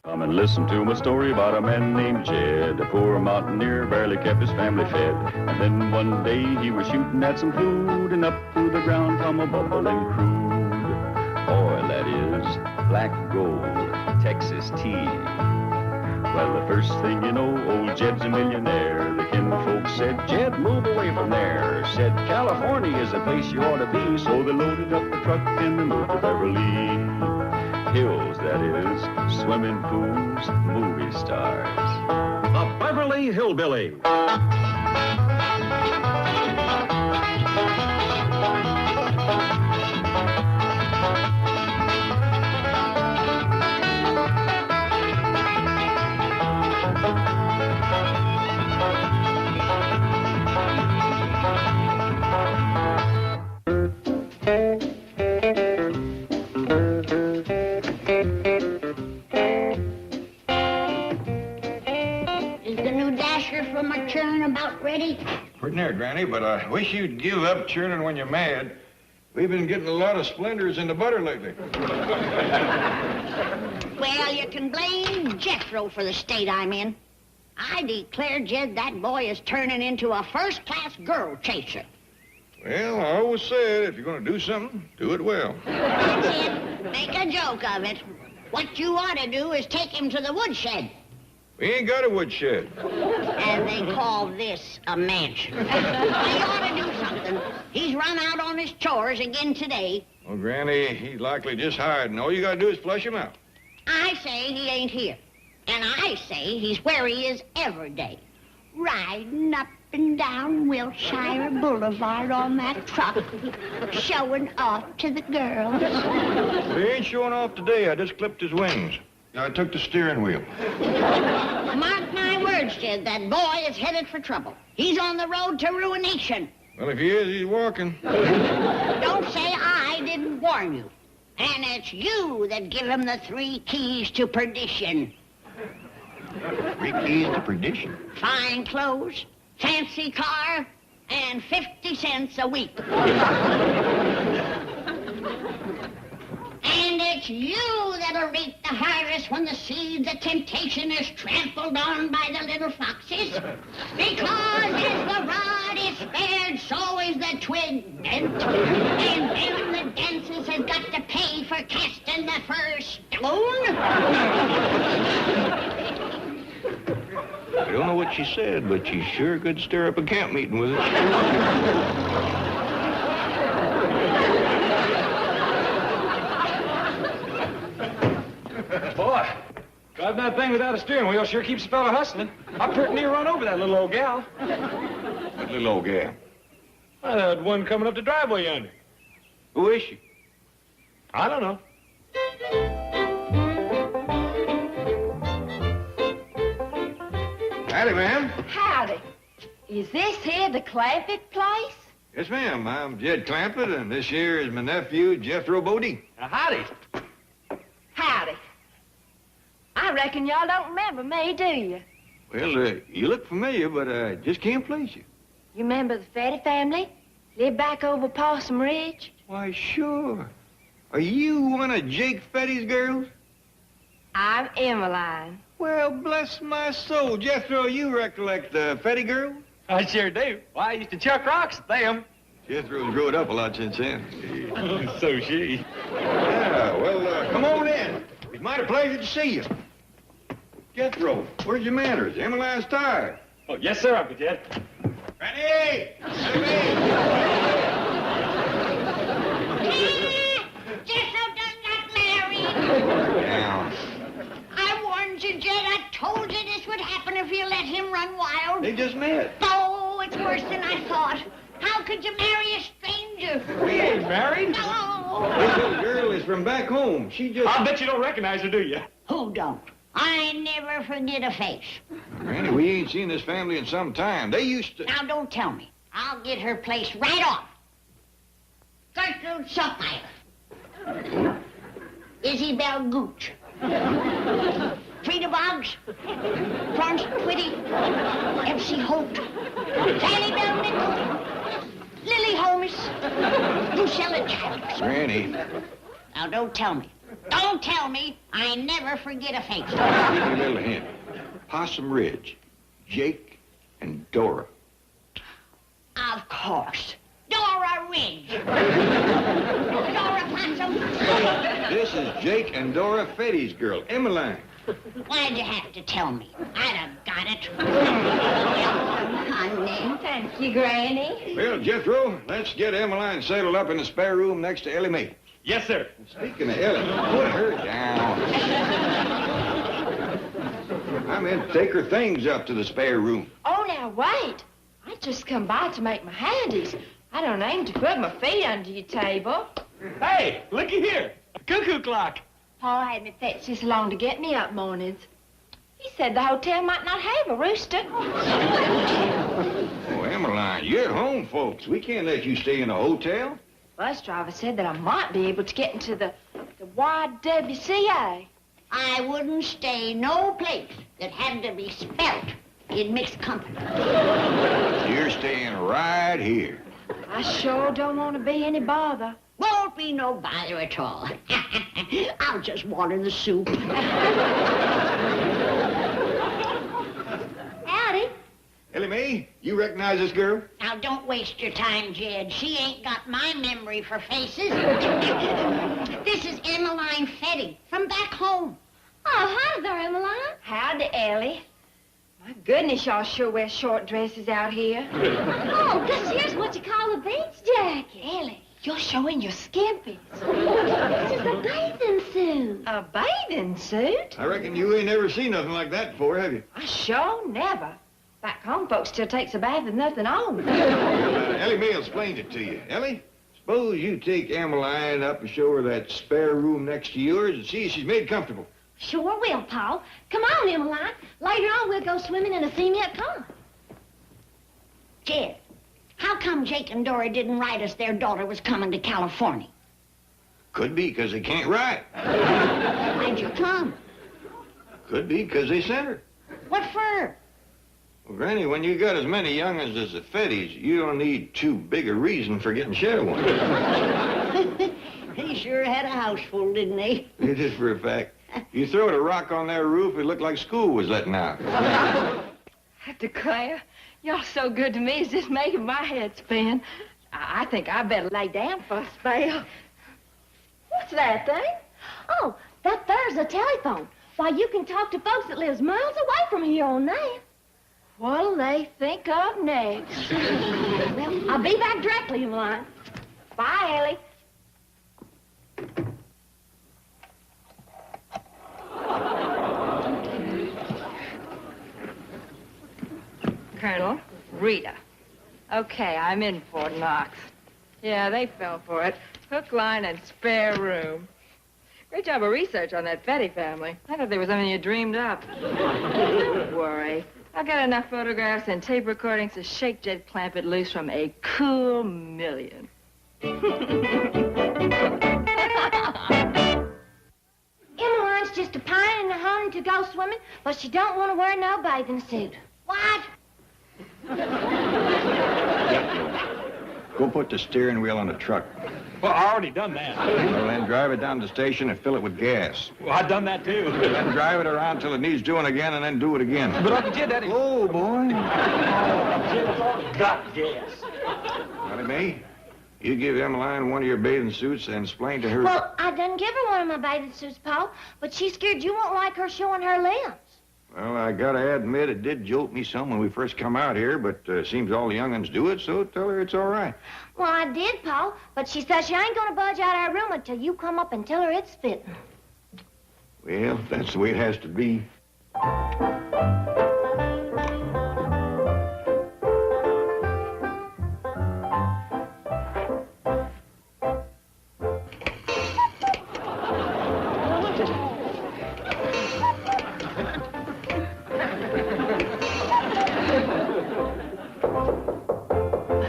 Come and listen to my story about a man named Jed. A poor mountaineer barely kept his family fed. And then one day he was shooting at some food, and up through the ground come a bubbling crude oil, that is, black gold, Texas tea. Well, the first thing you know, old Jed's a millionaire. The kinfolks said, Jed, move away from there. Said, California is the place you ought to be. So they loaded up the truck and they moved to Beverly Hills, that is, swimming pools, movie stars. The Beverly Hillbillies. From my churn about ready? Pretty near, Granny, but I wish you'd give up churning when you're mad. We've been getting a lot of splinters in the butter lately. Well, you can blame Jethro for the state I'm in. I declare, Jed, that boy is turning into a first-class girl chaser. Well, I always said, if you're going to do something, do it well. That's it. Make a joke of it. What you ought to do is take him to the woodshed. We ain't got a woodshed. And they call this a mansion. He ought to do something. He's run out on his chores again today. Well, Granny, he's likely just hired, and all you got to do is flush him out. I say he ain't here. And I say he's where he is every day. Riding up and down Wilshire Boulevard on that truck, showing off to the girls. He ain't showing off today. I just clipped his wings. I took the steering wheel. Mark my words, Jed, that boy is headed for trouble. He's on the road to ruination. Well, if he is, he's walking. Don't say I didn't warn you. And it's you that give him the 3 keys to perdition. 3 keys to perdition? Fine clothes, fancy car, and 50 cents a week. And it's you that'll reap the harvest when the seeds of temptation is trampled on by the little foxes. Because as the rod is spared, so is the twig bent. And then the dancers has got to pay for casting the first stone. I don't know what she said, but she sure could stir up a camp meeting with it. Boy, driving that thing without a steering wheel sure keeps a fella hustling. I pretty near run over that little old gal. What little old gal? Well, that one coming up the driveway yonder. Who is she? I don't know. Howdy, ma'am. Howdy. Is this here the Clampett place? Yes, ma'am. I'm Jed Clampett, and this here is my nephew, Jethro Bodie. Howdy. Howdy. I reckon y'all don't remember me, do you? Well, you look familiar, but I just can't place you. You remember the Fetty family? Lived back over Possum Ridge? Why, sure. Are you one of Jake Fetty's girls? I'm Emmeline. Well, bless my soul. Jethro, you recollect the Fetty girl? I sure do. Why, I used to chuck rocks at them. Jethro's growed up a lot since then. So she. Yeah, well, come on in. It's mighty pleasure to see you. Jethro, where's your manners? Emmeline's tired. Oh, yes, sir, Uncle Jed. Ready? Jethro done got married. Now, I warned you, Jed. I told you this would happen if you let him run wild. they just met. Oh, it's worse than I thought. How could you marry a stranger? We ain't married. No. This little girl is from back home. She just... I bet you don't recognize her, do you? Who don't? I never forget a face. Granny, we ain't seen this family in some time. They used to... Now, don't tell me. I'll get her place right off. Gertrude Suppmeyer. Isabel Gooch. Frida Boggs. Florence Twitty. F.C. Holt. Fanny Bell Nickel. Lily Holmes. Lucilla Childs. Granny. Now, don't tell me. Don't tell me. I never forget a face. Give me a little hint. Possum Ridge, Jake and Dora. Of course. Dora Ridge. Dora Possum. This is Jake and Dora Fetty's girl, Emmeline. Why'd you have to tell me? I'd have got it. Honey. Thank you, Granny. Well, Jethro, let's get Emmeline settled up in the spare room next to Ellie Mae. Yes, sir. Speaking of Ellie, put her down. I meant take her things up to the spare room. Oh, now, wait. I just come by to make my handies. I don't aim to put my feet under your table. Hey, looky here. A cuckoo clock. Paul had me fetch this along to get me up mornings. He said the hotel might not have a rooster. Oh, Emmeline, you're home, folks. We can't let you stay in a hotel. Bus driver said that I might be able to get into the YWCA. I wouldn't stay no place that had to be spelt in mixed company. You're staying right here. I sure don't want to be any bother. Won't be no bother at all. I'll just water the soup. Howdy. Ellie Mae, you recognize this girl? Now, don't waste your time, Jed. She ain't got my memory for faces. This is Emmeline Fetty from back home. Oh, hi there, Emmeline. Howdy, Ellie. My goodness, y'all sure wear short dresses out here. Oh, this here's what you call a beach jacket. Ellie, you're showing your skimpies. This is a bathing suit. A bathing suit? I reckon you ain't never seen nothing like that before, have you? I sure never. Back home, folks still takes a bath with nothing on. Well, Ellie Mae explained it to you. Ellie, suppose you take Emmeline up and show her that spare room next to yours and see if she's made comfortable. Sure will, Paul. Come on, Emmeline. Later on, we'll go swimming in a cement pond. Jed, how come Jake and Dora didn't write us their daughter was coming to California? Could be because they can't write. Why'd you come? Could be because they sent her. What for? Well, Granny, when you got as many young'uns as the Fettys, you don't need too big a reason for getting shed of one. They sure had a house full, didn't they? It is for a fact. You throw a rock on their roof, it looked like school was letting out. I declare, y'all so good to me, it's just making my head spin. I think I better lay down for a spell. What's that thing? Oh, that there's a telephone. Why, you can talk to folks that lives miles away from here on that. What'll they think of next? Well, I'll be back directly, Emmeline. Bye, Ellie. Colonel, Rita. Okay, I'm in Fort Knox. Yeah, they fell for it. Hook, line, and spare room. Great job of research on that Fetty family. I thought there was something you dreamed up. Don't worry. I'll get enough photographs and tape recordings to shake Jed Clampett loose from a cool million. Emmeline's just a pine in the hurry to go swimming, but she don't want to wear no bathing suit. What? Go put the steering wheel on the truck. Well, I already done that. Well, then drive it down to the station and fill it with gas. Well, I done that, too. Then drive it around till it needs doing again and then do it again. But Uncle Jed, that ain't... Oh, boy. Got gas. Ellie Mae, you give Emmeline one of your bathing suits and explain to her... Well, I done give her one of my bathing suits, Paul, but she's scared you won't like her showing her limbs. Well, I gotta admit, it did jolt me some when we first come out here, but seems all the young'uns do it, so tell her it's all right. Well, I did, Paul, but she says she ain't gonna budge out of her room until you come up and tell her it's fitting. Well, that's the way it has to be.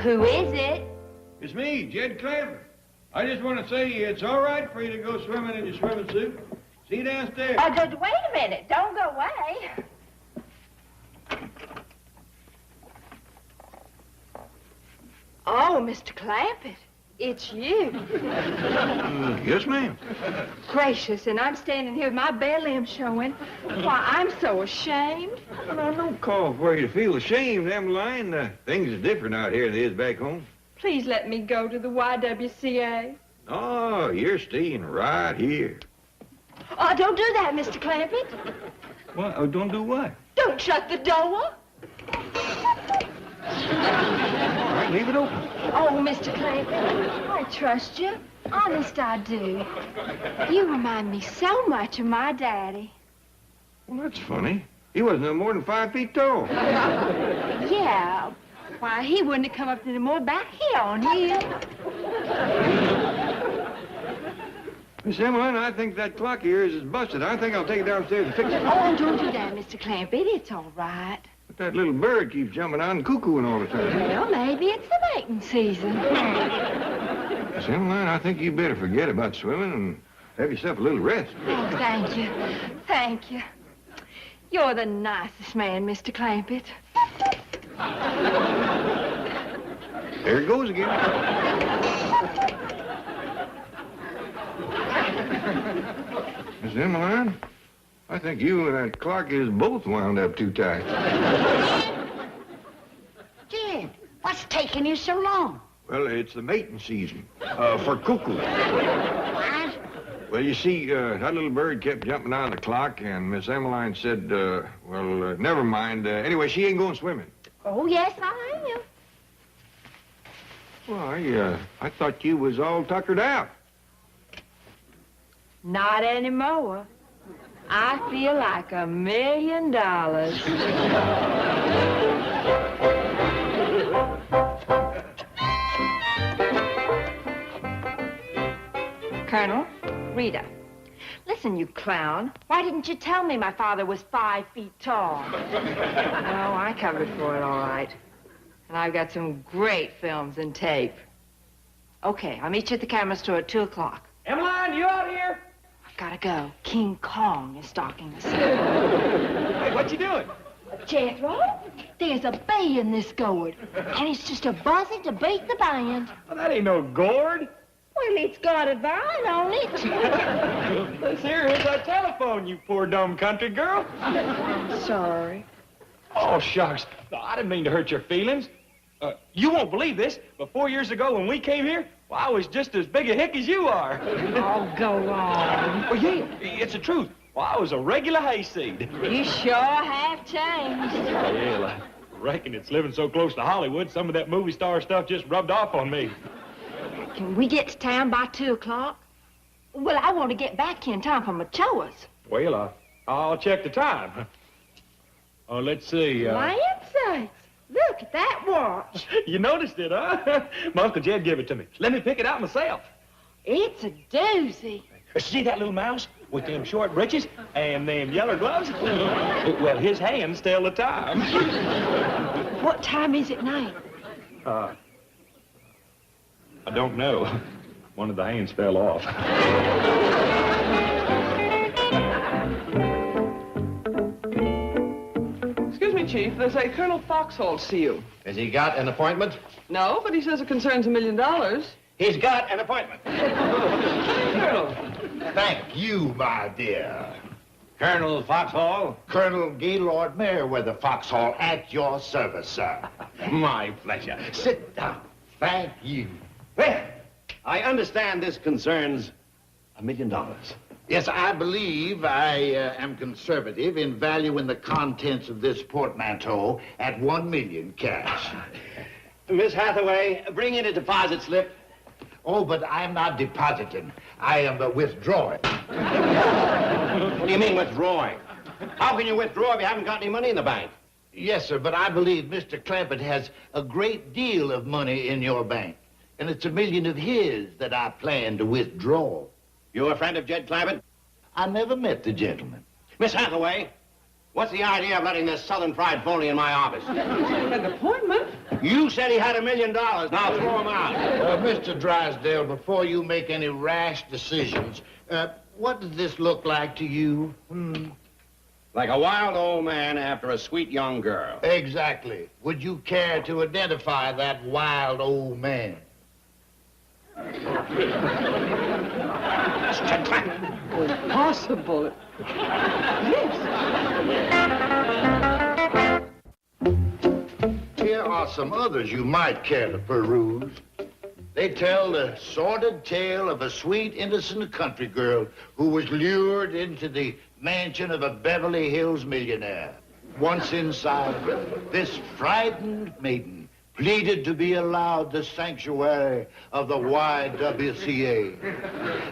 Who is it? It's me, Jed Clampett. I just want to say it's all right for you to go swimming in your swimming suit. See you downstairs. Just wait a minute. Don't go away. Oh, Mr. Clampett. It's you. Yes, ma'am. Gracious, and I'm standing here with my bare limbs showing. Why, I'm so ashamed. Well, I don't call for you to feel ashamed, Emmeline. Things are different out here than they is back home. Please let me go to the YWCA. Oh, you're staying right here. Oh, don't do that, Mr. Clampett. What? Oh, don't do what? Don't shut the door. All right, leave it open. Oh, Mr. Clampett, I trust you. Honest, I do. You remind me so much of my daddy. Well, that's funny. He wasn't no more than 5 feet tall. Yeah. Why, he wouldn't have come up any more back here on him. Miss Emmeline, I think that clock of yours is busted. I think I'll take it downstairs and fix it. Oh, don't do that, Mr. Clampett. It's all right. But that little bird keeps jumping out and cuckooing all the time. Well, maybe it's the mating season. Miss Emmeline, I think you better forget about swimming and have yourself a little rest. Oh, thank you. Thank you. You're the nicest man, Mr. Clampett. There it goes again. Miss Emmeline, I think you and that clock is both wound up too tight. Jed, what's taking you so long? Well, it's the mating season for cuckoo. What? Well, you see, that little bird kept jumping out of the clock, and Miss Emmeline said, never mind. Anyway, she ain't going swimming. Oh, yes, I am. Well, I thought you was all tuckered out. Not anymore. I feel like $1 million. Colonel, Rita. Listen, you clown. Why didn't you tell me my father was 5 feet tall? Oh, I covered for it all right. And I've got some great films and tape. Okay, I'll meet you at the camera store at 2 o'clock. Emmeline, you out here? I've got to go. King Kong is stalking us. Hey, what you doing? Jethro, there's a bee in this gourd, and it's just a buzzing to beat the band. Well, that ain't no gourd. Well, it's got a vine on it. This here is our telephone, you poor dumb country girl. Sorry. Oh, shucks. No, I didn't mean to hurt your feelings. You won't believe this, but 4 years ago when we came here, well, I was just as big a hick as you are. Oh, go on. Well, yeah, it's the truth. Well, I was a regular hayseed. You sure have changed. Well, I reckon it's living so close to Hollywood, some of that movie star stuff just rubbed off on me. Can we get to town by 2 o'clock? Well, I want to get back here in time for my chores. Well, I'll check the time. Oh, let's see. Land sakes, look at that watch. You noticed it, huh? My Uncle Jed gave it to me. Let me pick it out myself. It's a doozy. See that little mouse with them short breeches and them yellow gloves? Well, his hands tell the time. What time is it now? I don't know. One of the hands fell off. Excuse me, Chief. There's a Colonel Foxhall to see you. Has he got an appointment? No, but he says it concerns $1 million. He's got an appointment. Colonel. Thank you, my dear. Colonel Foxhall? Colonel Gaylord Meriwether Foxhall, at your service, sir. My pleasure. Sit down. Thank you. Well, I understand this concerns $1 million. Yes, I believe I am conservative in valuing the contents of this portmanteau at $1 million cash. Miss Hathaway, bring in a deposit slip. Oh, but I'm not depositing. I am withdrawing. What do you mean withdrawing? How can you withdraw if you haven't got any money in the bank? Yes, sir, but I believe Mr. Clampett has a great deal of money in your bank. And it's $1 million of his that I plan to withdraw. You a friend of Jed Clampett? I never met the gentleman. Miss Hathaway, what's the idea of letting this Southern fried phony in my office? An appointment? You said he had $1 million. Now throw him out. Mr. Drysdale, before you make any rash decisions, what does this look like to you? Like a wild old man after a sweet young girl. Exactly. Would you care to identify that wild old man? Mr. Clampett. Impossible. Yes. Here are some others you might care to peruse. They tell the sordid tale of a sweet, innocent country girl who was lured into the mansion of a Beverly Hills millionaire. Once inside, this frightened maiden pleaded to be allowed the sanctuary of the YWCA.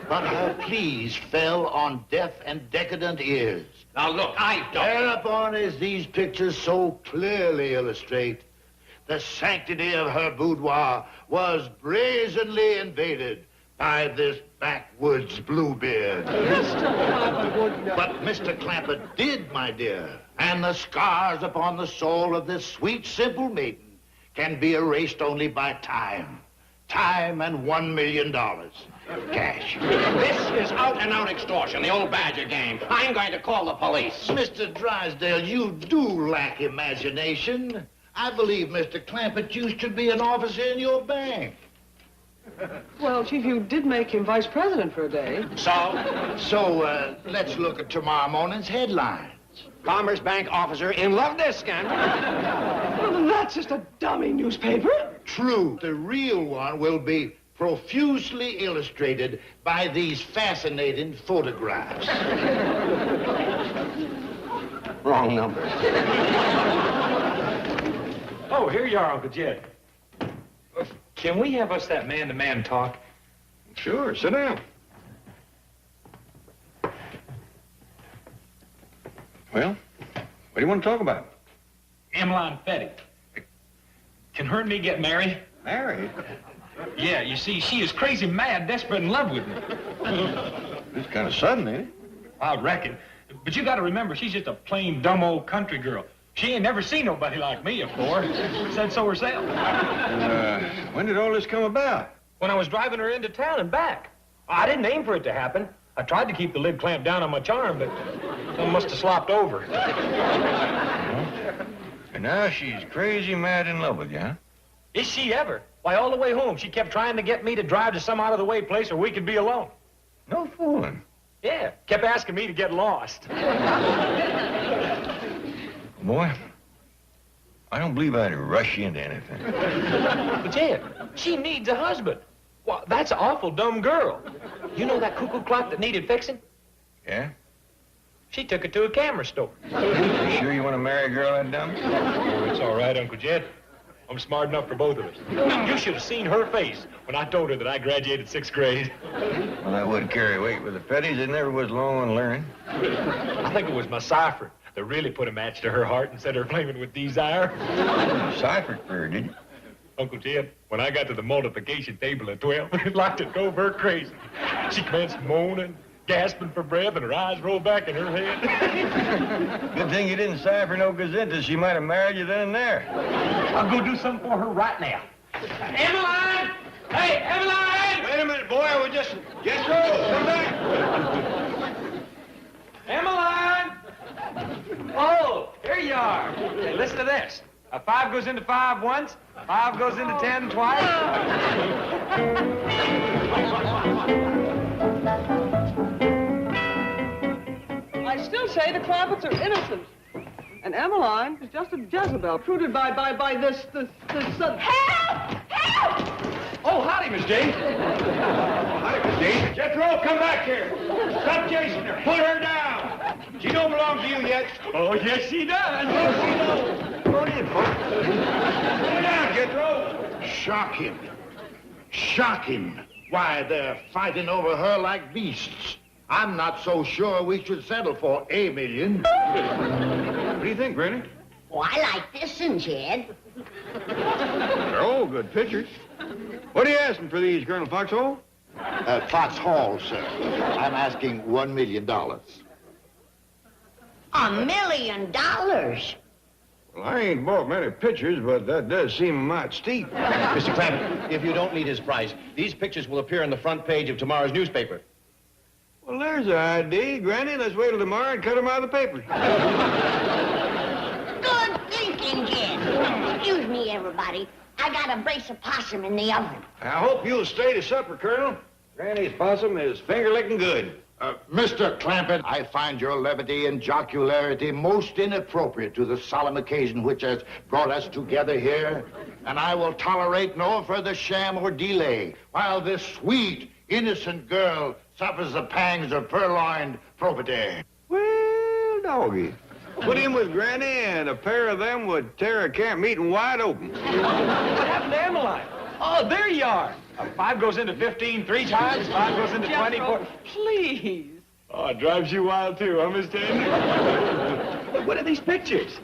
But her pleas fell on deaf and decadent ears. Now, look, I don't... Thereupon, as these pictures so clearly illustrate, the sanctity of her boudoir was brazenly invaded by this backwoods Bluebeard. But Mr. Clampett did, my dear, and the scars upon the soul of this sweet, simple maiden can be erased only by time. Time and $1 million. Cash. This is out-and-out extortion, the old Badger game. I'm going to call the police. Mr. Drysdale, you do lack imagination. I believe, Mr. Clampett, you should be an officer in your bank. Well, Chief, you did make him vice president for a day. So, let's look at tomorrow morning's headlines. Commerce Bank officer in love with this scandal. Well, that's just a dummy newspaper. True. The real one will be profusely illustrated by these fascinating photographs. Wrong number. Oh, here you are, Uncle Jed. Can we have us that man-to-man talk? Sure, sit down. Well, what do you want to talk about? Emmeline Fetty. Can her and me get married? Married? Yeah, you see, she is crazy mad, desperate in love with me. It's kind of sudden, ain't it? I reckon. But you got to remember, she's just a plain, dumb old country girl. She ain't never seen nobody like me before. Said so herself. And, when did all this come about? When I was driving her into town and back. I didn't aim for it to happen. I tried to keep the lid clamped down on my charm, but something must have slopped over. And now she's crazy mad in love with you, huh? Is she ever? Why, all the way home, she kept trying to get me to drive to some out-of-the-way place where we could be alone. No fooling. Yeah, kept asking me to get lost. Boy, I don't believe I'd rush you into anything. But, Jed, she needs a husband. Well, that's an awful dumb girl. You know that cuckoo clock that needed fixing? Yeah? She took it to a camera store. You sure you want to marry a girl that dumb? Oh, it's all right, Uncle Jed. I'm smart enough for both of us. You should have seen her face when I told her that I graduated 6th grade. Well, that would carry weight with the Fetties. It never was long on learning. I think it was my cipher that really put a match to her heart and set her flaming with desire. Ciphered for her, did you? Uncle Jed, when I got to the multiplication table at 12, it like it drove her crazy. She commenced moaning, gasping for breath, and her eyes rolled back in her head. Good thing you didn't cipher no gazintas. She might have married you then and there. I'll go do something for her right now. Emmeline! Hey, Emmeline! Wait a minute, boy. We're just through. Come back. Emmeline! Oh, here you are. Hey, listen to this. A 5 goes into 5 once, 5 goes into 10 twice. I still say the Clampetts are innocent. And Emmeline is just a Jezebel, pruded by this... Help! Help! Oh, howdy, Miss Jane. Howdy, Miss Jane. Jethro, come back here. Stop chasing her. Put her down. She don't belong to you yet. Oh, yes, she does. Yes, she knows. Go in, folks. Put her down, Jethro. Shock him. Shock him. Why, they're fighting over her like beasts. I'm not so sure we should settle for $1 million. What do you think, Granny? Oh, I like this one, Jed. They're all good pictures. What are you asking for these, Colonel Foxhole? Foxhall, sir. I'm asking $1 million. $1 million? Well, I ain't bought many pictures, but that does seem a mite steep. Mr. Clampett, if you don't need his price, these pictures will appear on the front page of tomorrow's newspaper. Well, there's an idea, Granny. Let's wait till tomorrow and cut them out of the paper. Good thinking, Jed. Excuse me, everybody. I got a brace of possum in the oven. I hope you'll stay to supper, Colonel. Granny's possum is finger-licking good. Mr. Clampett, I find your levity and jocularity most inappropriate to the solemn occasion which has brought us together here, and I will tolerate no further sham or delay while this sweet, innocent girl suffers the pangs of purloined probity. Well, doggy. Put him with Granny, and a pair of them would tear a camp meeting wide open. What happened to Emmeline? Oh, there you are. 5 goes into 15 3 times, 5 goes into 24. Please. Oh, it drives you wild, too, huh, Miss Tandy? What are these pictures?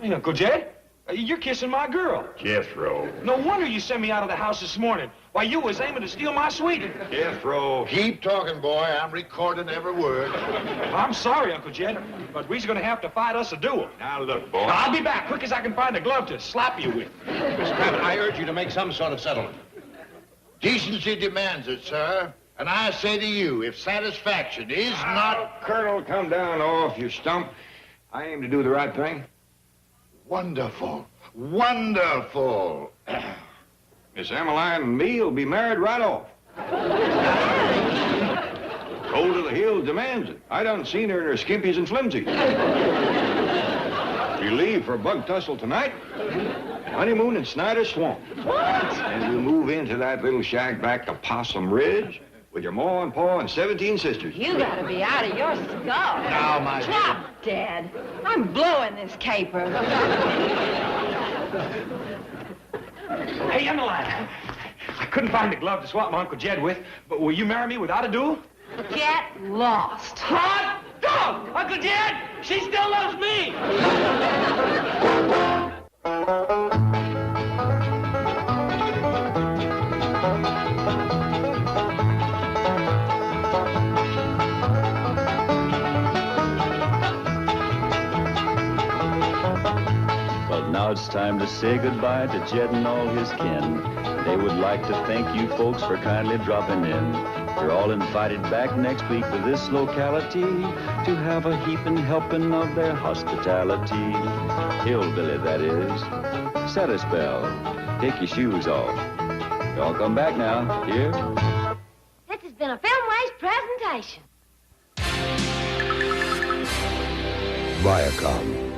Hey, Uncle Jed, you're kissing my girl. Jethro. No wonder you sent me out of the house this morning. Why, you was aiming to steal my sweetie. Jethro. Keep talking, boy. I'm recording every word. I'm sorry, Uncle Jed, but we're going to have to fight us a duel. Now, look, boy. I'll be back quick as I can find a glove to slap you with. Miss Clampett, I urge you to make some sort of settlement. Decency demands it, sir. And I say to you, if satisfaction is not... Colonel, come down off your stump. I aim to do the right thing. Wonderful. Wonderful. Miss Emmeline and me will be married right off. Roll to the Hills demands it. I done seen her in her skimpies and flimsies. We leave for Bug Tussle tonight. Honeymoon in Snyder's Swamp. What? And we'll move into that little shack back to Possum Ridge with your ma and pa and 17 sisters. You gotta be out of your skull. Now, my dear. Stop, Dad. I'm blowing this caper. Hey, Emmeline, I couldn't find a glove to swap my Uncle Jed with, but will you marry me without a duel? Get lost. Hot dog! Uncle Jed, she still loves me! Now it's time to say goodbye to Jed and all his kin. They would like to thank you folks for kindly dropping in. You're all invited back next week to this locality to have a heaping helping of their hospitality. Hillbilly, that is. Set a spell. Take your shoes off. Y'all come back now. Here. This has been a Filmways presentation. Viacom.